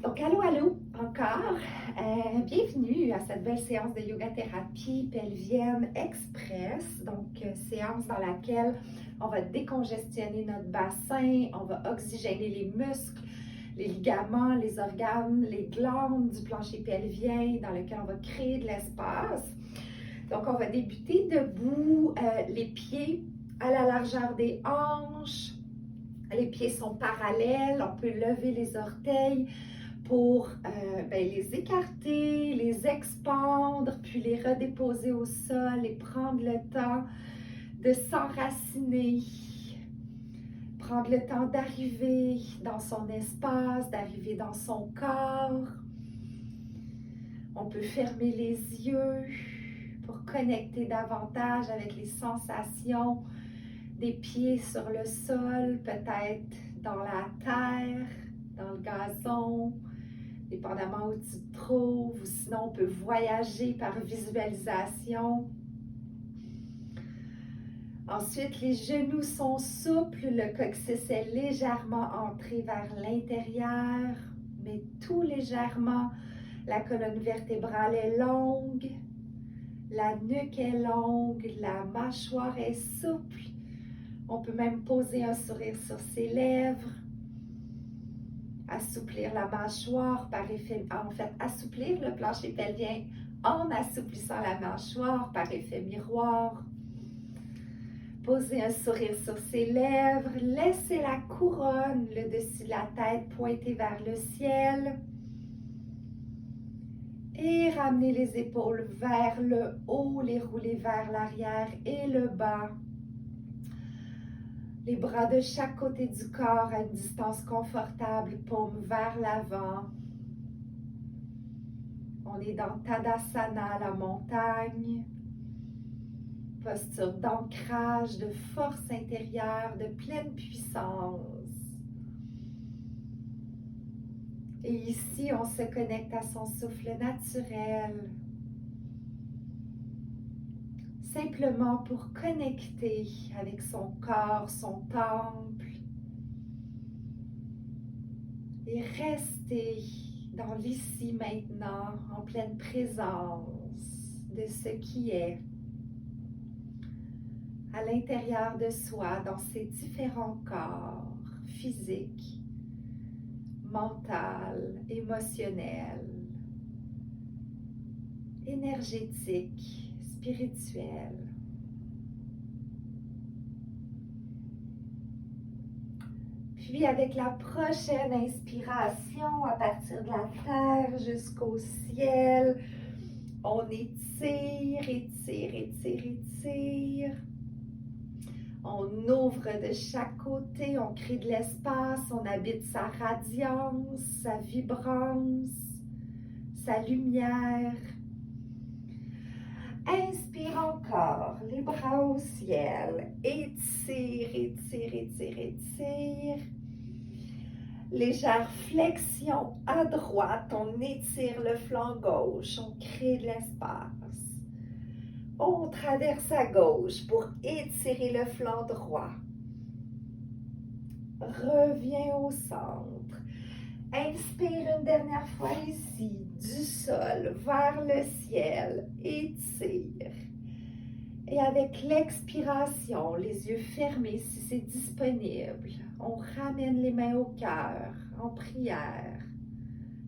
Donc, allô, allô, encore. Bienvenue à cette belle séance de yoga thérapie pelvienne express. Donc, séance dans laquelle on va décongestionner notre bassin, on va oxygéner les muscles, les ligaments, les organes, les glandes du plancher pelvien dans lequel on va créer de l'espace. Donc, on va débuter debout, les pieds à la largeur des hanches. Les pieds sont parallèles, on peut lever les orteils pour les écarter, les expandre, puis les redéposer au sol et prendre le temps de s'enraciner, prendre le temps d'arriver dans son espace, d'arriver dans son corps. On peut fermer les yeux pour connecter davantage avec les sensations des pieds sur le sol, peut-être dans la terre, dans le gazon, dépendamment où tu te trouves, ou sinon on peut voyager par visualisation. Ensuite, les genoux sont souples, le coccyx est légèrement entré vers l'intérieur, mais tout légèrement. La colonne vertébrale est longue, la nuque est longue, la mâchoire est souple. On peut même poser un sourire sur ses lèvres. Assouplir la mâchoire par effet, assouplir le plancher pelvien en assouplissant la mâchoire par effet miroir. Poser un sourire sur ses lèvres, laisser la couronne, le dessus de la tête pointer vers le ciel. Et ramener les épaules vers le haut, les rouler vers l'arrière et le bas. Les bras de chaque côté du corps à une distance confortable, paume vers l'avant. On est dans Tadasana, la montagne. Posture d'ancrage, de force intérieure, de pleine puissance. Et ici, on se connecte à son souffle naturel. Simplement pour connecter avec son corps, son temple. Et rester dans l'ici maintenant, en pleine présence de ce qui est à l'intérieur de soi, dans ses différents corps physiques, mental, émotionnel, énergétique, spirituel. Puis avec la prochaine inspiration, à partir de la terre jusqu'au ciel, on étire, étire, étire, étire. On ouvre de chaque côté, on crée de l'espace, on habite sa radiance, sa vibrance, sa lumière. Inspire encore, les bras au ciel. Étire, étire, étire, étire. Légère flexion à droite, on étire le flanc gauche, on crée de l'espace. On traverse à gauche pour étirer le flanc droit. Reviens au centre. Inspire une dernière fois ici, du sol vers le ciel. Étire. Et avec l'expiration, les yeux fermés si c'est disponible, on ramène les mains au cœur, en prière,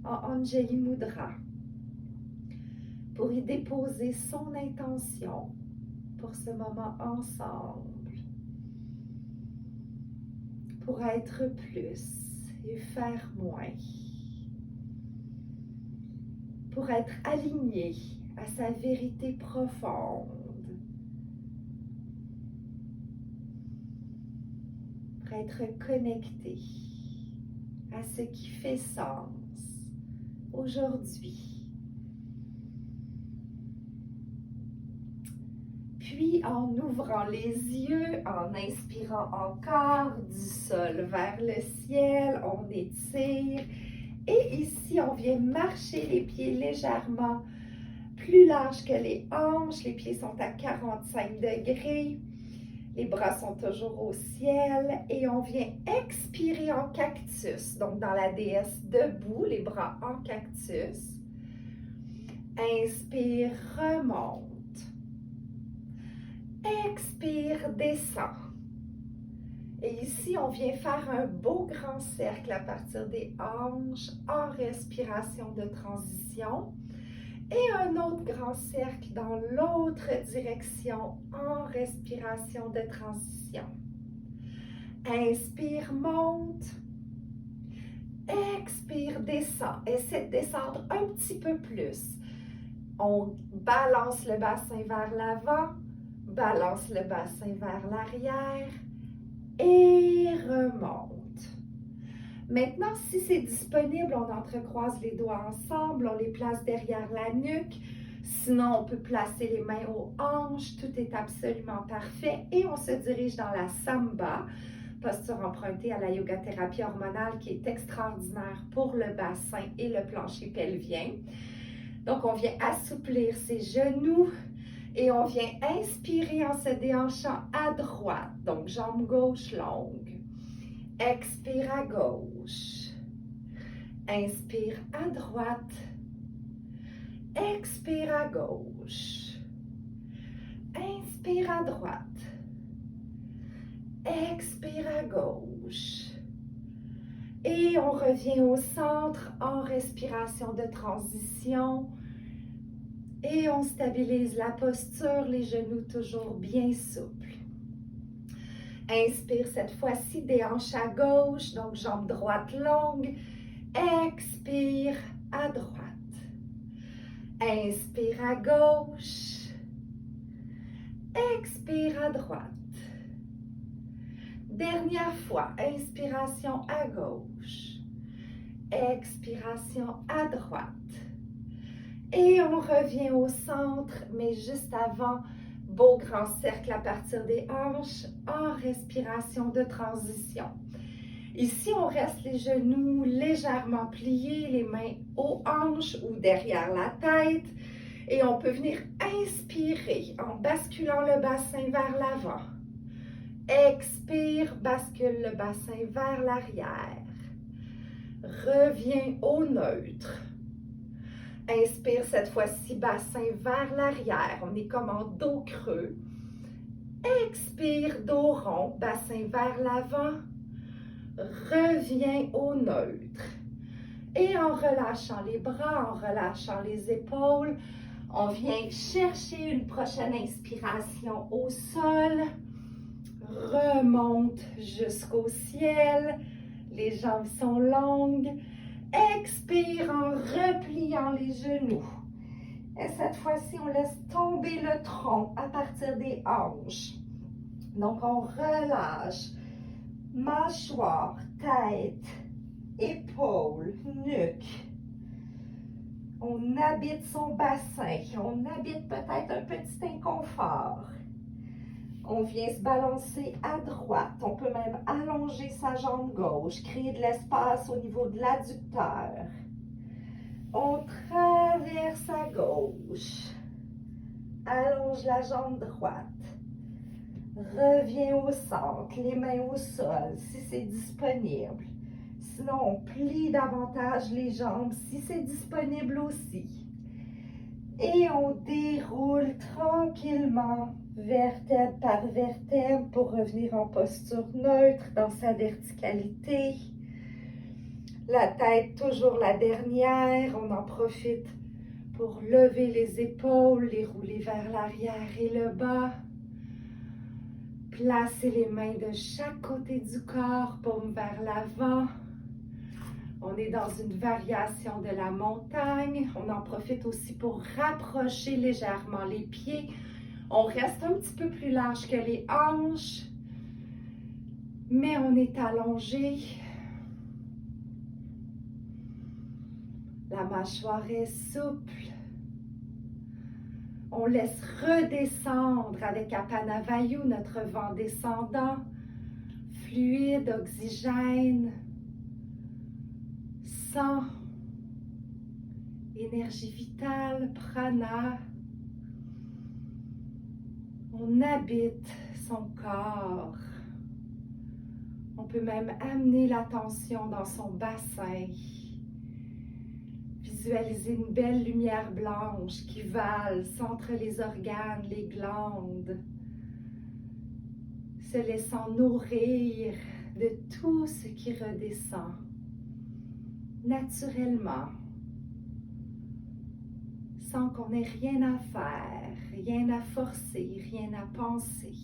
en Anjali Mudra, pour y déposer son intention pour ce moment ensemble, pour être plus et faire moins, pour être aligné à sa vérité profonde, pour être connecté à ce qui fait sens aujourd'hui. Puis en ouvrant les yeux, en inspirant encore du sol vers le ciel, on étire. Et ici, on vient marcher les pieds légèrement plus larges que les hanches. Les pieds sont à 45 degrés. Les bras sont toujours au ciel et on vient expirer en cactus. Donc, dans la déesse debout, les bras en cactus. Inspire, remonte. Expire, descend. Et ici, on vient faire un beau grand cercle à partir des hanches en respiration de transition. Et un autre grand cercle dans l'autre direction en respiration de transition. Inspire, monte. Expire, descend. Essaie de descendre un petit peu plus. On balance le bassin vers l'avant, balance le bassin vers l'arrière et remonte. Maintenant, si c'est disponible, on entrecroise les doigts ensemble, on les place derrière la nuque. Sinon, on peut placer les mains aux hanches. Tout est absolument parfait. Et on se dirige dans la Samba, posture empruntée à la yoga-thérapie hormonale qui est extraordinaire pour le bassin et le plancher pelvien. Donc, on vient assouplir ses genoux et on vient inspirer en se déhanchant à droite. Donc, jambe gauche longue. Expire à gauche. Inspire à droite. Expire à gauche. Inspire à droite. Expire à gauche. Et on revient au centre en respiration de transition. Et on stabilise la posture, les genoux toujours bien souples. Inspire cette fois-ci, des hanches à gauche, donc jambe droite longue. Expire à droite. Inspire à gauche. Expire à droite. Dernière fois, inspiration à gauche. Expiration à droite. Et on revient au centre, mais juste avant, beau grand cercle à partir des hanches en respiration de transition. Ici, on reste les genoux légèrement pliés, les mains aux hanches ou derrière la tête. Et on peut venir inspirer en basculant le bassin vers l'avant. Expire, bascule le bassin vers l'arrière. Reviens au neutre. Inspire cette fois-ci, bassin vers l'arrière. On est comme en dos creux. Expire, dos rond, bassin vers l'avant. Reviens au neutre. Et en relâchant les bras, en relâchant les épaules, on vient chercher une prochaine inspiration au sol. Remonte jusqu'au ciel. Les jambes sont longues. Expire en repliant les genoux. Et cette fois-ci, on laisse tomber le tronc à partir des hanches. Donc, on relâche mâchoire, tête, épaules, nuque. On habite son bassin. On habite peut-être un petit inconfort. On vient se balancer à droite. On peut même allonger sa jambe gauche, créer de l'espace au niveau de l'adducteur. On traverse à gauche. Allonge la jambe droite. Reviens au centre, les mains au sol si c'est disponible. Sinon, on plie davantage les jambes si c'est disponible aussi. Et on déroule tranquillement, vertèbre par vertèbre, pour revenir en posture neutre dans sa verticalité. La tête toujours la dernière, on en profite pour lever les épaules, les rouler vers l'arrière et le bas. Placez les mains de chaque côté du corps, paume vers l'avant. On est dans une variation de la montagne. On en profite aussi pour rapprocher légèrement les pieds. On reste un petit peu plus large que les hanches, mais on est allongé. La mâchoire est souple. On laisse redescendre avec Apana Vayu, notre vent descendant, fluide, oxygène, sang, énergie vitale, prana. On habite son corps. On peut même amener l'attention dans son bassin. Visualiser une belle lumière blanche qui valse entre les organes, les glandes, se laissant nourrir de tout ce qui redescend naturellement, sans qu'on ait rien à faire, rien à forcer, rien à penser.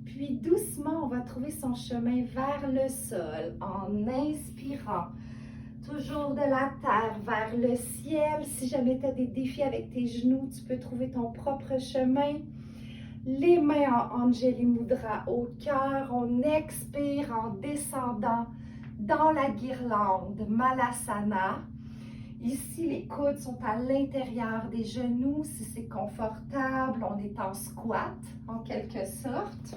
Puis doucement, on va trouver son chemin vers le sol en inspirant. Toujours de la terre vers le ciel. Si jamais tu as des défis avec tes genoux, tu peux trouver ton propre chemin. Les mains en Anjali Mudra au cœur. On expire en descendant dans la guirlande Malasana. Ici, les coudes sont à l'intérieur des genoux. Si c'est confortable, on est en squat en quelque sorte.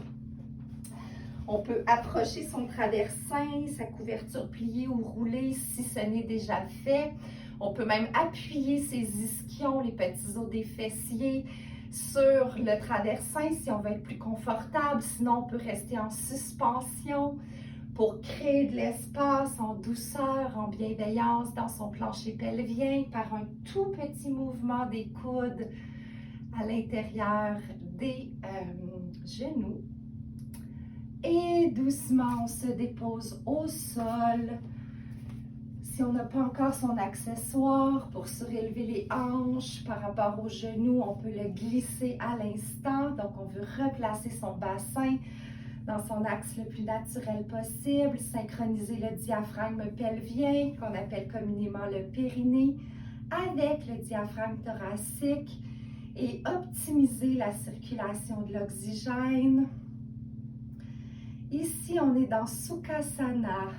On peut approcher son traversin, sa couverture pliée ou roulée si ce n'est déjà fait. On peut même appuyer ses ischions, les petits os des fessiers, sur le traversin si on veut être plus confortable. Sinon, on peut rester en suspension pour créer de l'espace en douceur, en bienveillance dans son plancher pelvien par un tout petit mouvement des coudes à l'intérieur des genoux. Et doucement, on se dépose au sol. Si on n'a pas encore son accessoire pour surélever les hanches par rapport aux genoux, on peut le glisser à l'instant. Donc, on veut replacer son bassin dans son axe le plus naturel possible, synchroniser le diaphragme pelvien, qu'on appelle communément le périnée, avec le diaphragme thoracique et optimiser la circulation de l'oxygène. Ici, on est dans Sukhasana,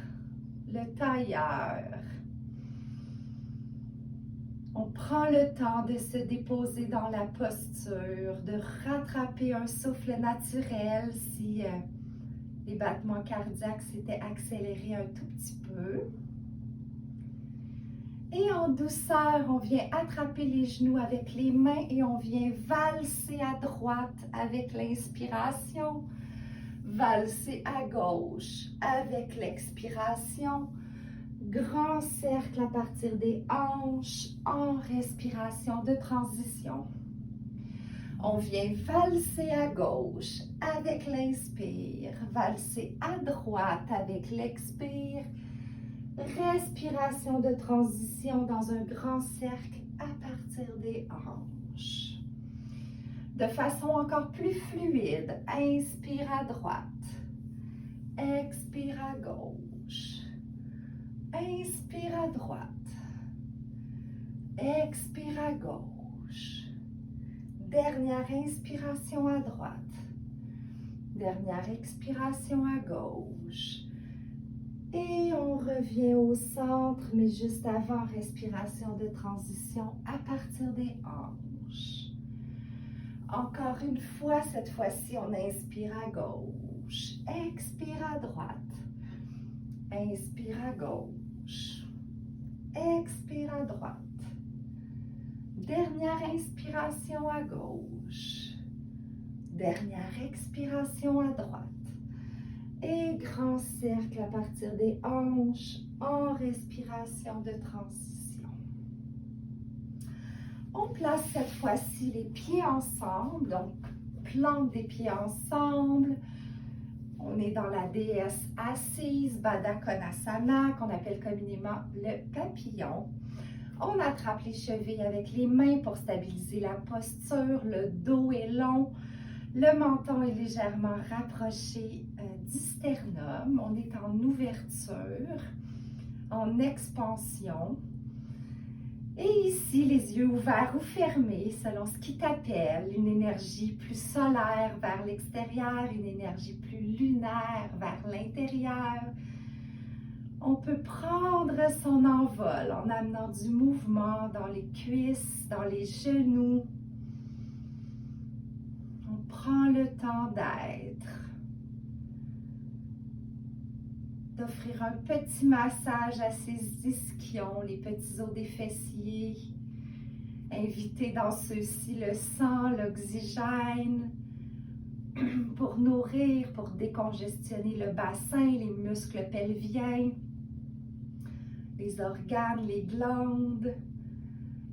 le tailleur. On prend le temps de se déposer dans la posture, de rattraper un souffle naturel si les battements cardiaques s'étaient accélérés un tout petit peu. Et en douceur, on vient attraper les genoux avec les mains et on vient valser à droite avec l'inspiration. Valser à gauche avec l'expiration. Grand cercle à partir des hanches en respiration de transition. On vient valser à gauche avec l'inspire. Valser à droite avec l'expire. Respiration de transition dans un grand cercle à partir des hanches. De façon encore plus fluide, inspire à droite, expire à gauche, inspire à droite, expire à gauche. Dernière inspiration à droite, dernière expiration à gauche. Et on revient au centre, mais juste avant, respiration de transition à partir des hanches. Encore une fois, cette fois-ci, on inspire à gauche, expire à droite, inspire à gauche, expire à droite. Dernière inspiration à gauche, dernière expiration à droite. Et grand cercle à partir des hanches en respiration de transition. On place cette fois-ci les pieds ensemble, donc plante des pieds ensemble. On est dans la déesse assise, Baddha Konasana, qu'on appelle communément le papillon. On attrape les chevilles avec les mains pour stabiliser la posture. Le dos est long, le menton est légèrement rapproché du sternum. On est en ouverture, en expansion. Et ici, les yeux ouverts ou fermés, selon ce qui t'appelle, une énergie plus solaire vers l'extérieur, une énergie plus lunaire vers l'intérieur. On peut prendre son envol en amenant du mouvement dans les cuisses, dans les genoux. On prend le temps d'être. D'offrir un petit massage à ses ischions, les petits os des fessiers, Invitez dans ceux-ci le sang, l'oxygène pour nourrir, pour décongestionner le bassin, les muscles pelviens, les organes, les glandes.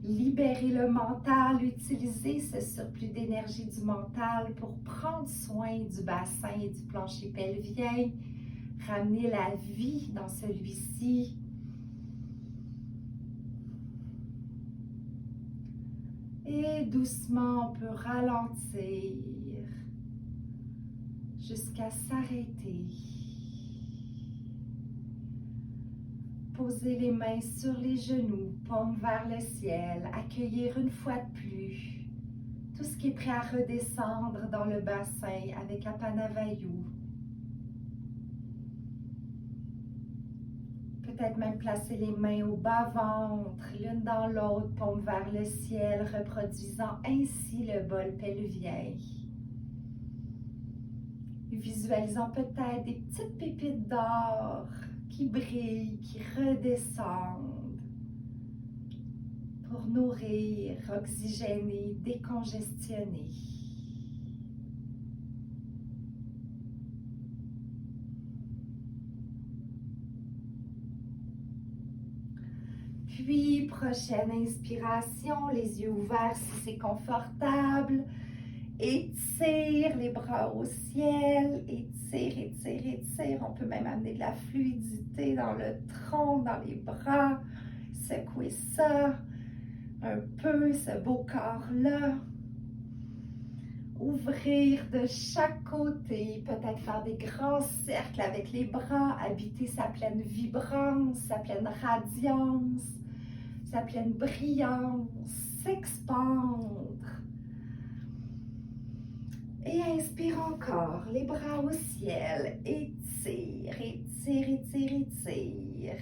Libérer le mental, utiliser ce surplus d'énergie du mental pour prendre soin du bassin et du plancher pelvien, ramener la vie dans celui-ci. Et doucement, on peut ralentir jusqu'à s'arrêter. Poser les mains sur les genoux, paume vers le ciel, accueillir une fois de plus tout ce qui est prêt à redescendre dans le bassin avec Apanavayu. Peut-être même placer les mains au bas-ventre, l'une dans l'autre, paume vers le ciel, reproduisant ainsi le bol pelvien. Visualisant peut-être des petites pépites d'or qui brillent, qui redescendent pour nourrir, oxygéner, décongestionner. Puis, prochaine inspiration, les yeux ouverts si c'est confortable. Étire les bras au ciel, étire, étire, étire. On peut même amener de la fluidité dans le tronc, dans les bras. Secouer ça un peu, ce beau corps-là. Ouvrir de chaque côté, peut-être faire des grands cercles avec les bras, habiter sa pleine vibrance, sa pleine radiance, sa pleine brillance, s'expandre. Et inspire encore, les bras au ciel, étire, étire, étire, étire.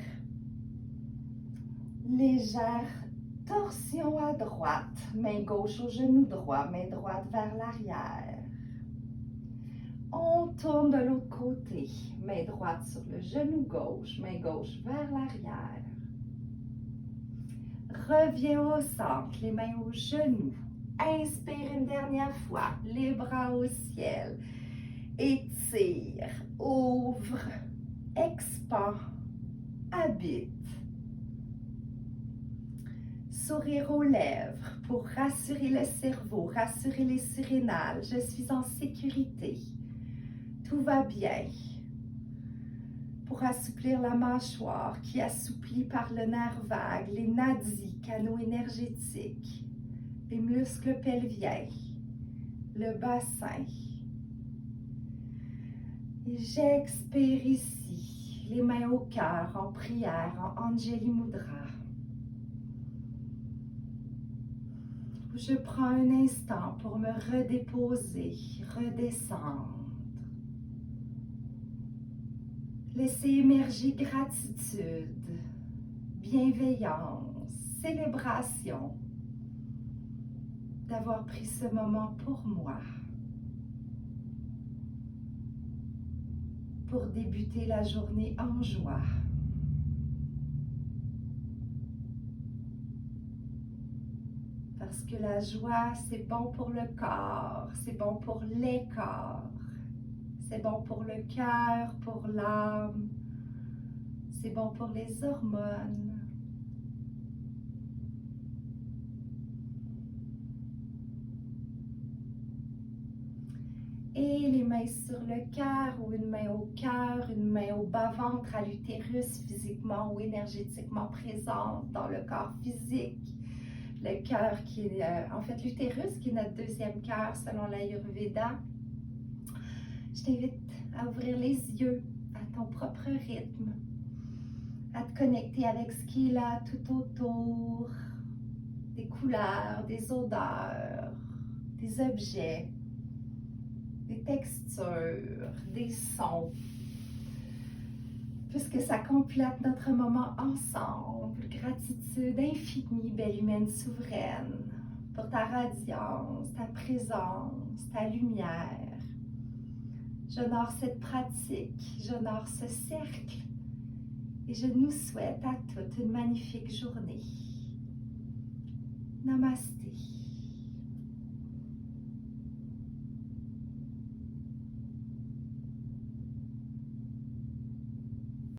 Légère torsion à droite, main gauche au genou droit, main droite vers l'arrière. On tourne de l'autre côté, main droite sur le genou gauche, main gauche vers l'arrière. Reviens au centre, les mains au genou. Inspire une dernière fois, les bras au ciel. Étire, ouvre, expand, habite. Sourire aux lèvres pour rassurer le cerveau, rassurer les surrénales. Je suis en sécurité. Tout va bien. Pour assouplir la mâchoire qui assouplit par le nerf vague, les nadis, canaux énergétiques, les muscles pelviens, le bassin. Et j'expire ici, les mains au cœur, en prière, en Anjali Mudra. Je prends un instant pour me redéposer, redescendre. Laissez émerger gratitude, bienveillance, célébration d'avoir pris ce moment pour moi, pour débuter la journée en joie. Parce que la joie, c'est bon pour le corps, c'est bon pour les corps, c'est bon pour le cœur, pour l'âme, c'est bon pour les hormones. Et les mains sur le cœur ou une main au cœur, une main au bas-ventre, à l'utérus physiquement ou énergétiquement présente dans le corps physique. Le cœur qui est, en fait l'utérus qui est notre deuxième cœur selon l'Ayurveda. Je t'invite à ouvrir les yeux à ton propre rythme, à te connecter avec ce qui est là tout autour, des couleurs, des odeurs, des objets, des textures, des sons, puisque ça complète notre moment ensemble. Gratitude infinie, belle humaine souveraine, pour ta radiance, ta présence, ta lumière. J'honore cette pratique, j'honore ce cercle et je nous souhaite à toutes une magnifique journée. Namasté.